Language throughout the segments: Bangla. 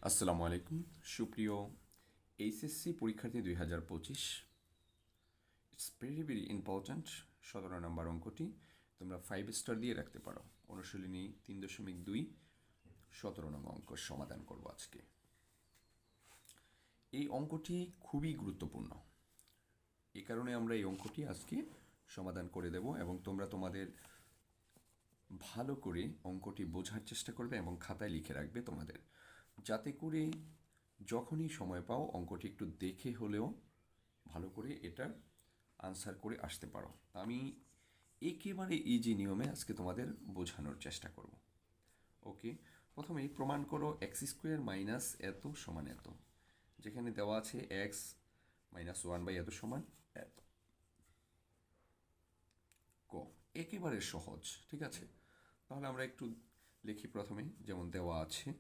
আসসালামু আলাইকুম সুপ্রিয় এইচএসসি পরীক্ষার্থী 2025। It's very very important. 17 নম্বর অঙ্কটি তোমরা 5 স্টার দিয়ে রাখতে পারো। অনুশীলনী 3.2 17 নং অঙ্ক সমাধান করব আজকে। এই অঙ্কটি খুবই গুরুত্বপূর্ণ, এই কারণে আমরা এই অঙ্কটি আজকে সমাধান করে দেব এবং তোমরা তোমাদের ভালো করে অঙ্কটি বোঝার চেষ্টা করবে এবং খাতায় লিখে রাখবে তোমাদের, যাতে করে যখনই সময় পাও অঙ্কটি একটু দেখে হলেও ভালো করে এটার আনসার করে আসতে পারো। আমি একেবারে ইজি নিয়মে আজকে তোমাদের বোঝানোর চেষ্টা করব। ওকে, প্রথমেই প্রমাণ করো এক্স স্কোয়ার মাইনাস এত সমান এত, যেখানে দেওয়া আছে এক্স মাইনাস 1/, এত সমান এত। ক, একেবারে সহজ, ঠিক আছে। তাহলে আমরা একটু লিখি প্রথমে, যেমন দেওয়া আছে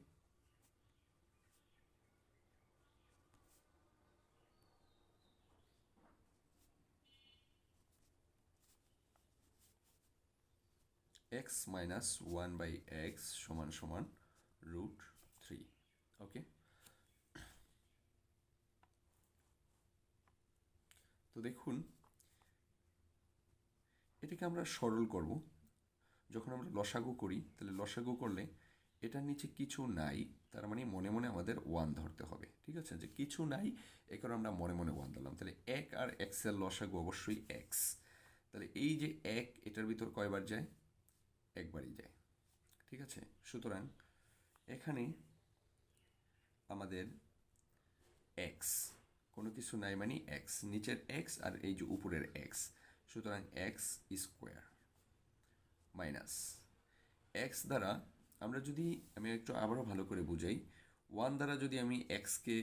এক্স মাইনাস 1/x সমান সমান √3। ওকে, তো দেখুন এটাকে আমরা সরল করব। যখন আমরা লসাগু করি, তাহলে লসাগু করলে এটার নিচে কিছু নাই, তার মানে মনে মনে আমাদের 1 ধরতে হবে, ঠিক আছে। যে কিছু নাই, এ কারণে আমরা মনে মনে 1 ধরলাম। তাহলে এক আর এক্সের লসাগু অবশ্যই এক্স। তাহলে এই যে এক, এটার ভিতর কয়বার যায়? একবারই যায়, ঠিক আছে। সুতরাং এখানে আমাদের এক্স, কোনো কিছু নাই মানে এক্স, নিচের এক্স আর এই যে উপরের এক্স, সুতরাং এক্স স্কোয়ার মাইনাস এক্স দ্বারা আমরা যদি, আমি একটু আবারও ভালো করে বুঝাই, 1 দ্বারা যদি আমি এক্সকে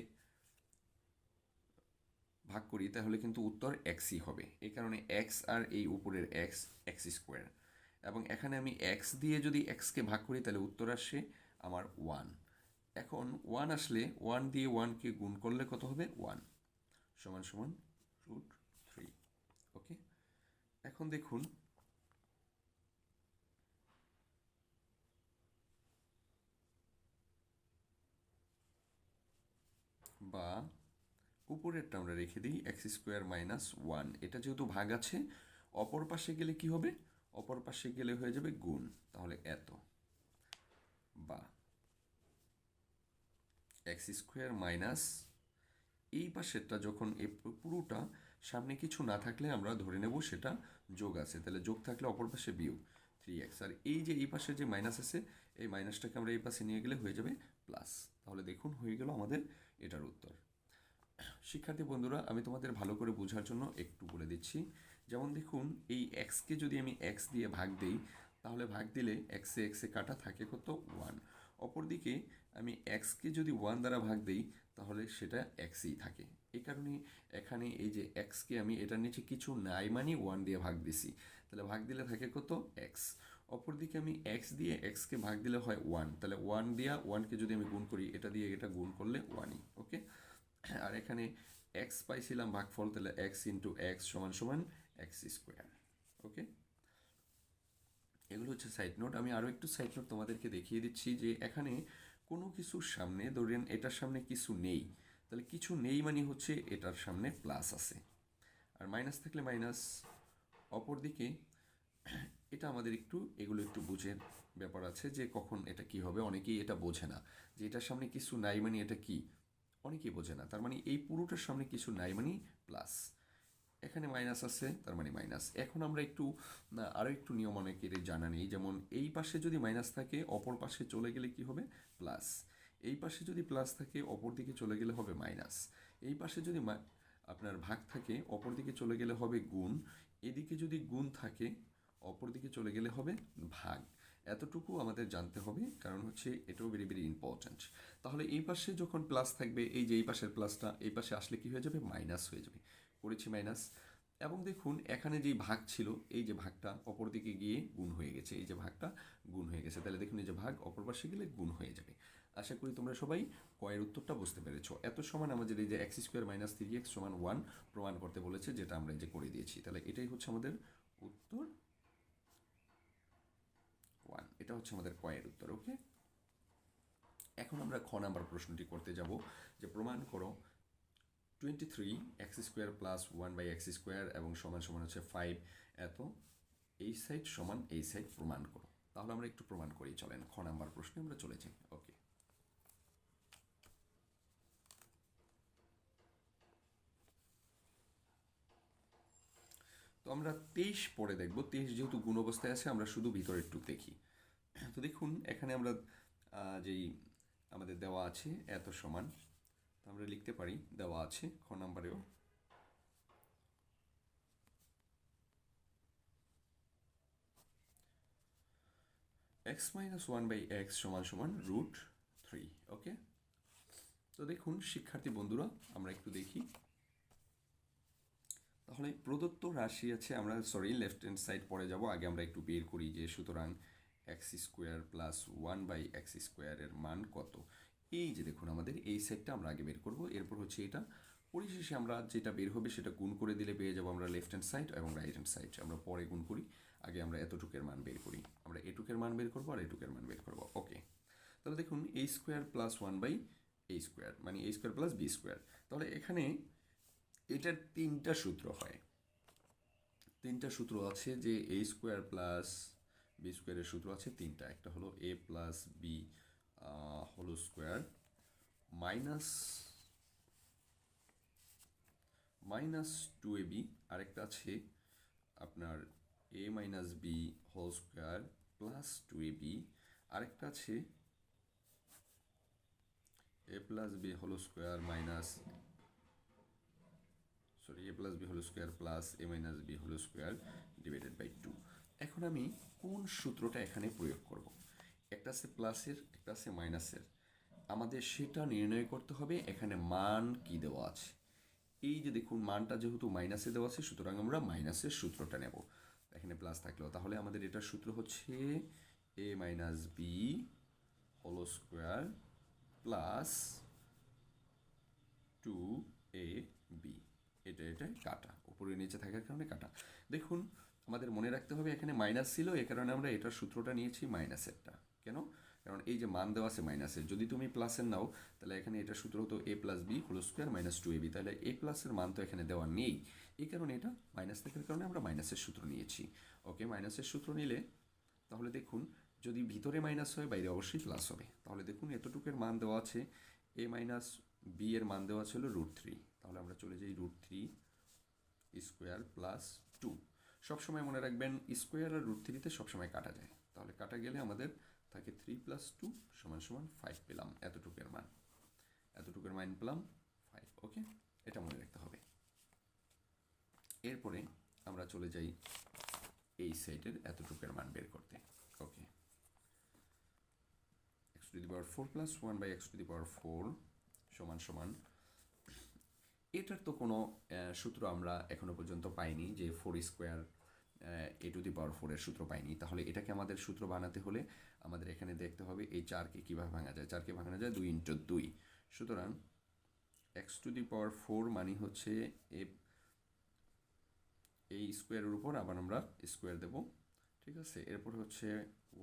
ভাগ করি তাহলে কিন্তু উত্তর এক্সই হবে। এই কারণে এক্স আর এই উপরের এক্স, এক্স স্কোয়ার। এবং এখানে আমি এক্স দিয়ে যদি এক্সকে ভাগ করি তাহলে উত্তর আসে আমার 1। এখন 1 আসলে 1 দিয়ে 1কে গুণ করলে কত হবে? 1 সমান সমান √3। ওকে, এখন দেখুন বা উপরেরটা আমরা রেখে দিই এক্স স্কোয়ার মাইনাস 1, এটা যেহেতু ভাগ আছে, অপর পাশে গেলে কি হবে? অপর পাশে গেলে হয়ে যাবে গুণ, তাহলে এত। বা এক্স স্কোয়ার মাইনাস, এই পাশেরটা যখন এই পুরোটা সামনে কিছু না থাকলে আমরা ধরে নেব সেটা যোগ আছে, তাহলে যোগ থাকলে অপর পাশে বিয়োগ 3x। আর এই যে এই পাশে যে মাইনাস আছে, এই মাইনাসটাকে আমরা এই পাশে নিয়ে গেলে হয়ে যাবে প্লাস। তাহলে দেখুন হয়ে গেল আমাদের এটার উত্তর। শিক্ষার্থী বন্ধুরা, আমি তোমাদের ভালো করে বোঝার জন্য একটু বলে দিচ্ছি। যেমন দেখুন, এই এক্সকে যদি আমি এক্স দিয়ে ভাগ দিই, তাহলে ভাগ দিলে এক্সে এক্সে কাটা থাকে কত? 1। অপরদিকে আমি এক্সকে যদি 1 দ্বারা ভাগ দিই তাহলে সেটা এক্সই থাকে। এই কারণে এখানে এই যে এক্সকে আমি এটার নিচে কিছু নাই মানে 1 দিয়ে ভাগ দিছি, তাহলে ভাগ দিলে থাকে কত? এক্স। অপরদিকে আমি এক্স দিয়ে এক্সকে ভাগ দিলে হয় 1, তাহলে 1 দিয়া 1কে যদি আমি গুণ করি, এটা দিয়ে এটা গুণ করলে 1ই। ওকে, আর এখানে এক্স পাইছিলাম ভাগফল, তাহলে এক্স ইন্টু এক্স সমান সমান এক্স স্কোয়ার। ওকে, এগুলো হচ্ছে সাইড নোট। আমি আরও একটু সাইড নোট তোমাদেরকে দেখিয়ে দিচ্ছি যে এখানে কোনো কিছুর সামনে, ধরেন এটার সামনে কিছু নেই, তাহলে কিছু নেই মানে হচ্ছে এটার সামনে প্লাস আছে, আর মাইনাস থাকলে মাইনাস। অপরদিকে এটা আমাদের একটু, এগুলো একটু বুঝের ব্যাপার আছে যে কখন এটা কি হবে। অনেকেই এটা বোঝে না যে এটার সামনে কিছু নাই মানে এটা কি, অনেকেই বোঝে না। তার মানে এই পুরোটার সামনে কিছু নাই মানে প্লাস, এখানে মাইনাস আছে তার মানে মাইনাস। এখন আমরা একটু আরও একটু নিয়ম অনেকের জানা নেই, যেমন এই পাশে যদি মাইনাস থাকে অপর পাশে চলে গেলে কি হবে? প্লাস। এই পাশে যদি প্লাস থাকে অপর দিকে চলে গেলে হবে মাইনাস। এই পাশে যদি আপনার ভাগ থাকে অপর দিকে চলে গেলে হবে গুণ। এদিকে যদি গুণ থাকে অপর দিকে চলে গেলে হবে ভাগ। এতটুকু আমাদের জানতে হবে, কারণ হচ্ছে এটাও ভেরি ভেরি ইম্পর্ট্যান্ট। তাহলে এই পাশে যখন প্লাস থাকবে, এই যে এই পাশের প্লাসটা এই পাশে আসলে কি হয়ে যাবে? মাইনাস হয়ে যাবে। করেছি মাইনাস। এবং দেখুন এখানে যেই ভাগ ছিল, এই যে ভাগটা অপর দিকে গিয়ে গুণ হয়ে গেছে, এই যে ভাগটা গুণ হয়ে গেছে, তাহলে দেখুন এই যে ভাগ অপর পাশে গেলে গুণ হয়ে যাবে। আশা করি তোমরা সবাই কয়ের উত্তরটা বুঝতে পেরেছো। এত সমান আমাদের এই যে এক্স স্কোয়ার মাইনাস 3x সমান 1 প্রমাণ করতে বলেছে, যেটা আমরা এই যে করে দিয়েছি। তাহলে এটাই হচ্ছে আমাদের উত্তর 1, এটা হচ্ছে আমাদের কয়ের উত্তর। ওকে, এখন আমরা খ নাম্বার প্রশ্নটি করতে যাব, যে প্রমাণ করো 23x² প্লাস 1/x² এবং সমান সমান হচ্ছে 5 এত, এই সাইড সমান এই সাইড প্রমাণ করো। তাহলে আমরা একটু প্রমাণ করি, চলেন খ নাম্বার প্রশ্নে আমরা চলে যাই। ওকে, তো আমরা 23 পরে দেখব। 23 যেহেতু গুণ অবস্থায় আছে, আমরা শুধু ভিতরে একটু দেখি। তো দেখুন এখানে আমরা যেই আমাদের দেওয়া আছে এত সমান, তো আমরা লিখতে পারি, দেওয়া আছে খ নাম্বারেও x - 1/x সমান সমান √3। ওকে, তো দেখুন শিক্ষার্থী বন্ধুরা, আমরা একটু দেখি। তাহলে প্রদত্ত রাশি আছে, আমরা লেফট হ্যান্ড সাইড পরে যাব, আগে আমরা একটু বের করি যে সুতরাং x² প্লাস 1/x² এর মান কত। এই যে দেখুন আমাদের এই সাইডটা আমরা আগে বের করব, এরপর হচ্ছে এটা পরিশেষে আমরা যেটা বের হবে সেটা গুণ করে দিলে পেয়ে যাবো আমরা লেফট হ্যান্ড সাইড এবং রাইট হ্যান্ড সাইড। আমরা পরে গুণ করি, আগে আমরা এতটুকের মান বের করি, আমরা এটুকের মান বের করবো আর এটুকের মান বের করবো। ওকে, তাহলে দেখুন a² প্লাস 1/a² মানে a² প্লাস b²। তাহলে এখানে এটার তিনটা সূত্র হয়, তিনটা সূত্র আছে, যে a² প্লাস b² এর সূত্র আছে তিনটা। একটা হলো a plus B whole square minus 2ab, আরেকটা আছে আপনার a minus B whole square plus 2ab, আরেকটা আছে a plus B whole square minus a plus B whole square plus a minus B whole square divided by 2। এখন আমি কোন সূত্রটা এখানে প্রয়োগ করব? একটা আছে প্লাসের, একটা আছে মাইনাসের, আমাদের সেটা নির্ণয় করতে হবে। এখানে মান কি দেওয়া আছে, এই যে দেখুন মানটা যেহেতু মাইনাসে দেওয়া আছে, সুতরাং আমরা মাইনাসের সূত্রটা নেব। এখানে প্লাস থাকলেও তাহলে আমাদের এটার সূত্র হচ্ছে a minus B whole square plus 2ab। এটা কাটা, উপরে নিচে থাকার কারণে কাটা। দেখুন আমাদের মনে রাখতে হবে এখানে মাইনাস ছিল, এ কারণে আমরা এটার সূত্রটা নিয়েছি মাইনাসেরটা। কেন? কারণ এই যে মান দেওয়া আছে মাইনাসের, যদি তুমি প্লাসের নাও তাহলে এখানে এটার সূত্র হতো a plus B whole square minus 2ab। তাহলে a প্লাসের মান তো এখানে দেওয়া নেই, এই কারণে এটা মাইনাস থাকার কারণে আমরা মাইনাসের সূত্র নিয়েছি। ওকে, মাইনাসের সূত্র নিলে তাহলে দেখুন যদি ভিতরে মাইনাস হয় বাইরে অবশ্যই প্লাস হবে। তাহলে দেখুন এতটুকুর মান দেওয়া আছে, a মাইনাস বি এর মান দেওয়া ছিল √3। তাহলে আমরা চলে যাই √3 স্কোয়ার প্লাস 2। সবসময় মনে রাখবেন স্কোয়ার আর √3-তে সবসময় কাটা যায়, তাহলে কাটা গেলে আমাদের থাকে 3 + 2 = 5 পেলাম। এতটুকুর মান পেলাম 5। ওকে, এটা মনে রাখতে হবে। এরপরে আমরা চলে যাই এই সাইডের এতটুকুর মান বের করতে। ওকে, x⁴ প্লাস 1/x⁴ সমান এটার তো কোনো সূত্র আমরা এখনো পর্যন্ত পাইনি, যে 4² a⁴ এর সূত্র পাইনি। তাহলে এটাকে আমাদের সূত্র বানাতে হলে আমাদের এখানে দেখতে হবে এই 4কে কীভাবে ভাঙা যায়। 4কে ভাঙানো যায় 2 × 2। সুতরাং x⁴ মানে হচ্ছে এই স্কোয়ারের উপর আবার আমরা স্কোয়ার দেব, ঠিক আছে। এরপর হচ্ছে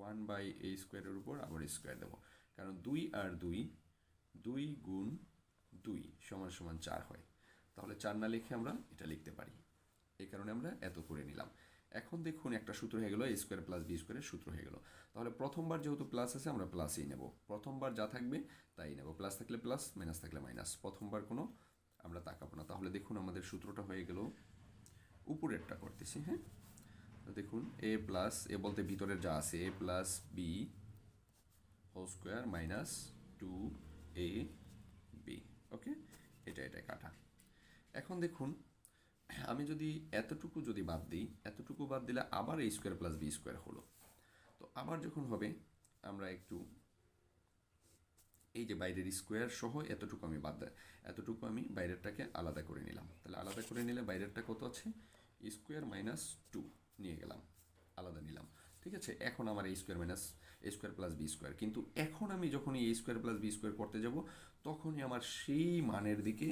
1/a² উপর আবার স্কোয়ার দেব, কারণ 2 আর 2 2 গুণ 2 = 4 হয়। তাহলে 4 না লিখে আমরা এটা লিখতে পারি, এই কারণে আমরা এত করে নিলাম। এখন দেখুন একটা সূত্র হয়ে গেল, a² প্লাস b² এর সূত্র হয়ে গেল। তাহলে প্রথমবার যেহেতু প্লাস আছে আমরা প্লাসই নেব, প্রথমবার যা থাকবে তাই নেব। প্লাস থাকলে প্লাস, মাইনাস থাকলে মাইনাস, প্রথমবার কোনো আমরা তাকাবো না। তাহলে দেখুন আমাদের সূত্রটা হয়ে গেল, উপরেরটা করতেছি, হ্যাঁ। দেখুন a প্লাস, এ বলতে ভিতরের যা আছে, a plus B whole square minus 2ab। Okay, এটা কাটা। এখন দেখুন আমি যদি এতটুকু যদি বাদ দিই, এতটুকু বাদ দিলে আবার a² প্লাস b² হলো। তো আবার যখন হবে আমরা একটু এই যে বাইরের স্কোয়ার সহ এতটুকু আমি বাদ দেয়, এতটুকু আমি বাইরেরটাকে আলাদা করে নিলাম। তাহলে আলাদা করে নিলে বাইরেরটা কত আছে, a² মাইনাস 2 নিয়ে গেলাম, আলাদা নিলাম, ঠিক আছে। এখন আমার a² প্লাস b², কিন্তু এখন আমি যখন এই a² প্লাস b² করতে যাব তখনই আমার সেই মানের দিকে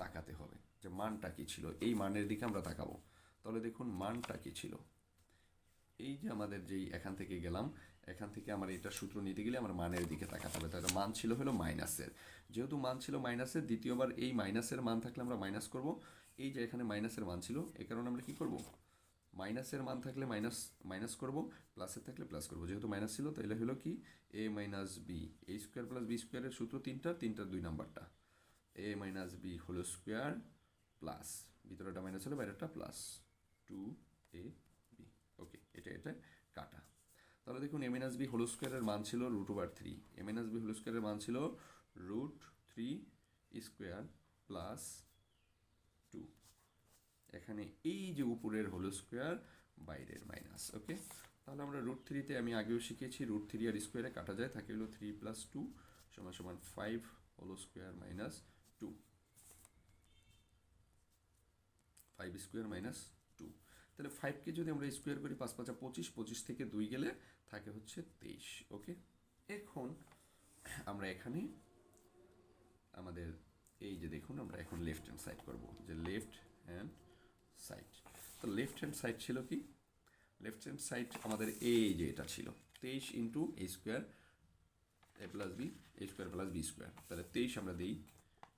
তাকাতে হবে, যে মানটা কী ছিল, এই মানের দিকে আমরা তাকাবো। তাহলে দেখুন মানটা কী ছিল, এই যে আমাদের যেই এখান থেকে গেলাম এখান থেকে আমার এটা সূত্র নিতে গেলে আমার মানের দিকে তাকাতে হবে। তাহলে মান ছিল হলো মাইনাসের, যেহেতু মান ছিল মাইনাসের, দ্বিতীয়বার এই মাইনাসের মান থাকলে আমরা মাইনাস করব। এই যে এখানে মাইনাসের মান ছিল, এই কারণে আমরা কি করব, মাইনাসের মান থাকলে মাইনাস মাইনাস করব, প্লাসের থাকলে প্লাস করব। যেহেতু মাইনাস ছিল তাহলে হলো কি A minus B, A square plus B স্কোয়ারের সূত্র তিনটার 2 নাম্বারটা, A minus B whole square plus, ভিতরেটা মাইনাস হলে বাইরেটা প্লাস 2 a b। ওকে, এটা কাটা। তাহলে দেখুন এ মাইনাস বি হোল স্কোয়ারের মান ছিল √3, এ মাইনাস বি হোল স্কোয়ারের মান ছিল √3 স্কোয়ার প্লাস 2। এখানে এই যে উপরের হোল স্কোয়ার, বাইরের মাইনাস। ওকে, তাহলে আমরা √3-তে আমি আগেও শিখেছি √3 আর স্কোয়ারে কাটা যায়, থাকে হলো 3 + 2 = 5 whole square minus 2, 5 square minus 2। তাহলে 5কে যদি আমরা স্কোয়ার করি 5 × 5 = 25, 25 থেকে 2 গেলে থাকে হচ্ছে 23। ওকে, এখন আমরা এখানে আমাদের এই যে দেখুন আমরা এখন লেফট হ্যান্ড সাইড করবো, যে লেফট হ্যান্ড সাইড। তো লেফট হ্যান্ড সাইড ছিল কি, লেফট হ্যান্ড সাইড আমাদের এই যে এটা ছিল 23 × a square a plus B, a square plus B square. তাহলে 23 আমরা দিই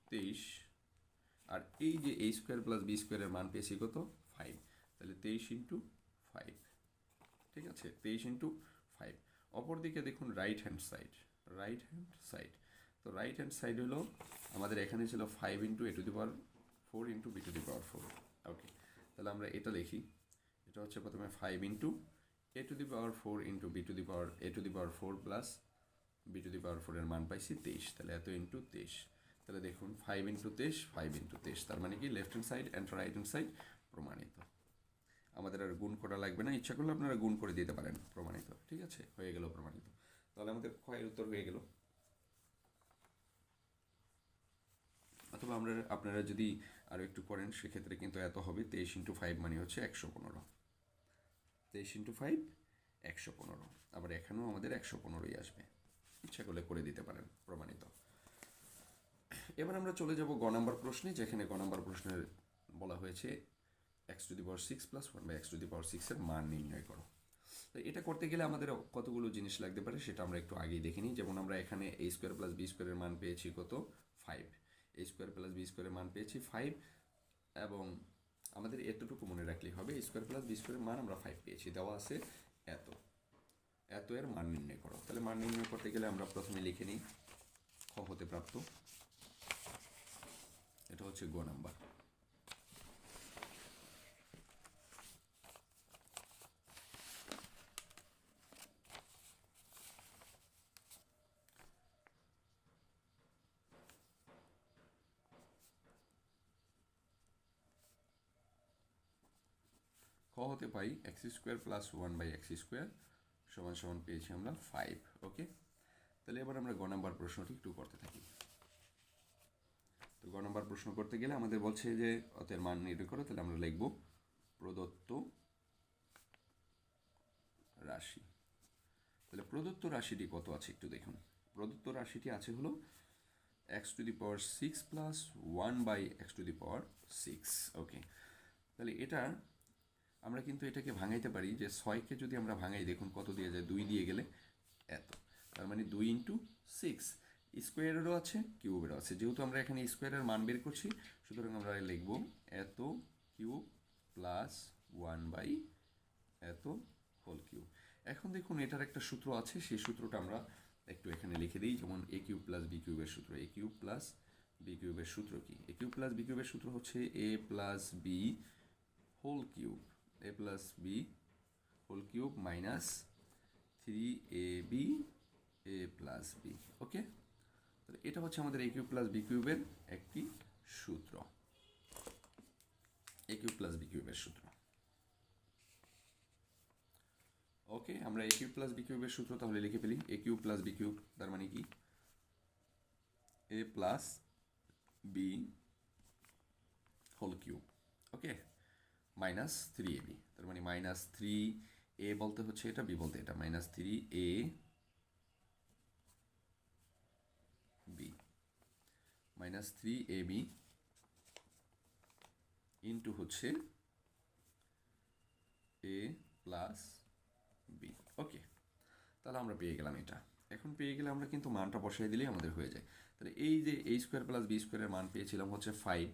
23, আর এই যে a স্কোয়ার প্লাস বি স্কোয়ারের মান পেয়েছি কত 5, তাহলে 23 × 5। ঠিক আছে, 23 × 5। অপরদিকে দেখুন right hand side, right hand side. তো রাইট হ্যান্ড সাইড হলো আমাদের এখানে ছিল 5 × a⁴ × b⁴। ওকে, তাহলে আমরা এটা লিখি, এটা হচ্ছে প্রথমে 5 × a⁴ প্লাস b⁴ এর মান পাইছি 23, তাহলে এত × 23। তাহলে দেখুন 5 × 23, 5 × 23, তার মানে কি left hand side and right hand side প্রমাণিত। আমাদের আর গুণ করা লাগবে না, ইচ্ছা করলে আপনারা গুণ করে দিতে পারেন, প্রমাণিত। ঠিক আছে, হয়ে গেল প্রমাণিত। তাহলে আমাদের ক্ষয়ের উত্তর হয়ে গেল। অথবা আপনারা যদি আরও একটু করেন সেক্ষেত্রে কিন্তু এত হবে, 23 × 5 মানে হচ্ছে 115, 23 × 5 115। আবার এখানেও আমাদের 115ই আসবে, ইচ্ছা করলে করে দিতে পারেন, প্রমাণিত। এবার আমরা চলে যাব গ নাম্বার প্রশ্নে, যেখানে গ নাম্বার প্রশ্নের বলা হয়েছে x⁶ + 1/x⁶ এর মান নির্ণয় করো। তো এটা করতে গেলে আমাদের কতগুলো জিনিস লাগতে পারে সেটা আমরা একটু আগে দেখে নিই। যেমন আমরা এখানে a² + b² এর মান পেয়েছি কত 5, a² + b² এর মান পেয়েছি 5, এবং আমাদের এতটুকু মনে রাখলেই হবে, a² + b² এর মান আমরা 5 পেয়েছি, দেওয়া আছে এত এর মান নির্ণয় করো। তাহলে মান নির্ণয় করতে গেলে আমরা প্রথমে লিখে নিই খ হতে প্রাপ্ত, এটা হচ্ছে গ নাম্বার। খ হতে পাই x² + 1/x² পেয়েছি আমরা 5। ওকে, তাহলে এবার আমরা গ নাম্বার প্রশ্নটি একটু করতে থাকি। তো গ নাম্বার প্রশ্ন করতে গেলে আমাদের বলছে যে অতের মান নির্ণয় করো। তাহলে আমরা লিখব প্রদত্ত রাশি। তাহলে প্রদত্ত রাশিটি কত আছে একটু দেখুন। প্রদত্ত রাশিটি আছে হলো x⁶ + 1/x⁶। ওকে, তাহলে এটা আমরা কিন্তু এটাকে ভাঙাইতে পারি, যে 6কে যদি আমরা ভাঙাই দেখুন কত দিয়ে যায়, 2 দিয়ে গেলে এত, তার মানে 2 × 6। স্কোয়ারেরও আছে কিউবেরও আছে, যেহেতু আমরা এখানে স্কোয়ারের মান বের করছি সুতরাং আমরা লিখব এত কিউব প্লাস 1/, এত হোল কিউব। এখন দেখুন এটার একটা সূত্র আছে, সেই সূত্রটা আমরা একটু এখানে লিখে দিই। যেমন a³ + b³ এর সূত্র, a³ + b³ এর সূত্র কি, a³ + b³ এর সূত্র হচ্ছে a + b whole cube, a + b whole cube minus 3ab a + b। Okay, তাহলে এটা হচ্ছে আমাদের a³ + b³ এর একটি সূত্র, a³ + b³ এর সূত্র। ওকে, আমরা a³ + b³ এর সূত্র তাহলে লিখে ফেলি, a³ + b³ তার মানে কি a + b whole cube. Okay, minus 3ab, তার মানে -3a বলতে হচ্ছে এটা, b বলতে এটা, -3ab -3ab ইন্টু হচ্ছে a + b। ওকে, তাহলে আমরা পেয়ে গেলাম এটা। এখন পেয়ে গেলে আমরা কিন্তু মানটা বসাই দিলেই আমাদের হয়ে যায়। তাহলে এই যে a স্কোয়ার প্লাস b স্কোয়ারের মান পেয়েছিলাম হচ্ছে 5,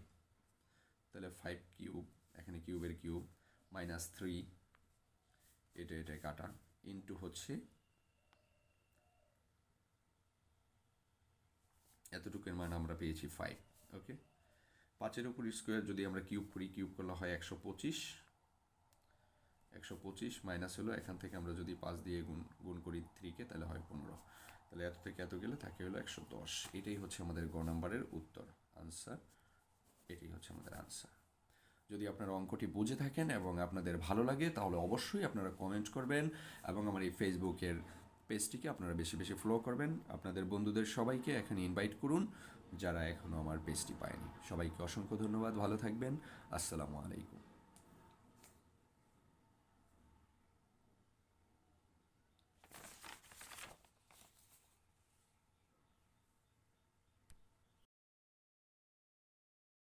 তাহলে 5 কিউব, এখানে কিউবের কিউব, -3, এটা কাটা, ইন্টু হচ্ছে এতটুকুর মান আমরা পেয়েছি 5। ওকে, 5-এর উপর স্কোয়ার যদি আমরা কিউব করি, কিউব করলে হয় 125, মাইনাস হলো এখান থেকে আমরা যদি 5 দিয়ে গুণ করি 3-কে, তাহলে হয় 15। তাহলে এত থেকে এত গেলে থাকে হলো 110। এটাই হচ্ছে আমাদের গ নাম্বারের উত্তর, আনসার। এটাই হচ্ছে আমাদের আনসার। যদি আপনারা অঙ্কটি বুঝে থাকেন এবং আপনাদের ভালো লাগে তাহলে অবশ্যই আপনারা কমেন্ট করবেন এবং আমার এই ফেসবুকের পেজটিকে আপনারা বেশি বেশি ফলো করবেন। আপনাদের বন্ধুদের সবাইকে এখানে ইনভাইট করুন যারা এখনও আমার পেজটি পায়নি। সবাইকে অসংখ্য ধন্যবাদ, ভালো থাকবেন, আসসালামু আলাইকুম।